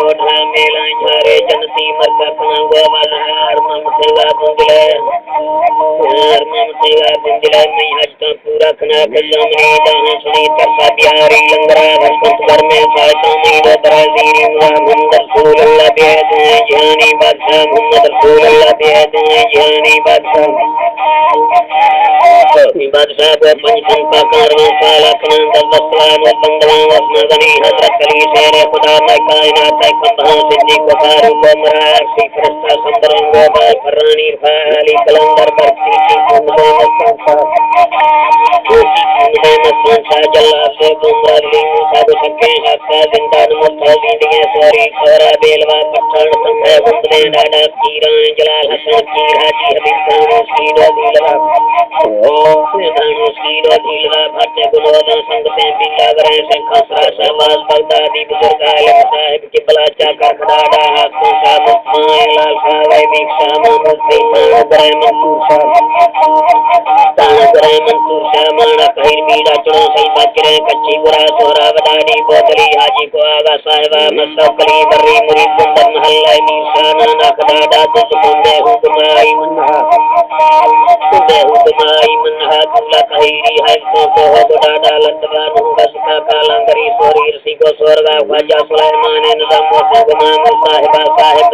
कोठा मेला झारे जनती मरका कनांगो बाजार मम सेवा बुंदले मम सेवा बुंदले मैं हजता पूरा खना कजामनी दाना सुनी तरसा बिहारी लंगरा भसपत घर में सासा मैं बराजीरी मोहम्मद रसूल अल्लाह बेद जानी बादशाह मोहम्मद रसूल अल्लाह बेद जानी बादशाह बादशाह को पंचम का कारवां साला कनान दलवान व बंदवां वसनगनी हजरत अली शेर खुदा मैं कायनात है कंधा सिद्दीक को फारूक को मरार सी फरिश्ता संदरन व बाल फरानी फाली कलंदर बरसी की कुंदे मस्तान जल्ला से गुमराली सब सके हक्का जिंदान मुस्तफी दिए सोरी सोरा बेलवा पठान संभे गुंदे डाडा कीरां जलाल हसन की हाजी हबीब खान सीधा दिलवा दानो सीधा दिलवा भट्टे गुलवदा संग से बिल्ला गरे से खसरा शहबाज बगदादी बुजुर्ग आलम साहिब के बलाचा का खडाडा हाथों सा मुस्मान लाल साहब वीक्षा मोहम्मद सैयद गरे मंसूर शाह माना कहिर बीड़ा चुनो सही बकरे कच्ची गुरा सोरा वडाडी बोतली हाजी को आगा साहिबा मस्तकली बर्री मुरी सुंदर महल्ला नीसाना नखडाडा दुस बंदे हुकमाई मुन्हा दूल्हा कहिरी है तो बुडाडा लतबान हुगा सुखा कालंगरी सोरी रसी को स्वर्गा ख्वाजा सुलेमान नजम व गुमाम साहिबा साहिब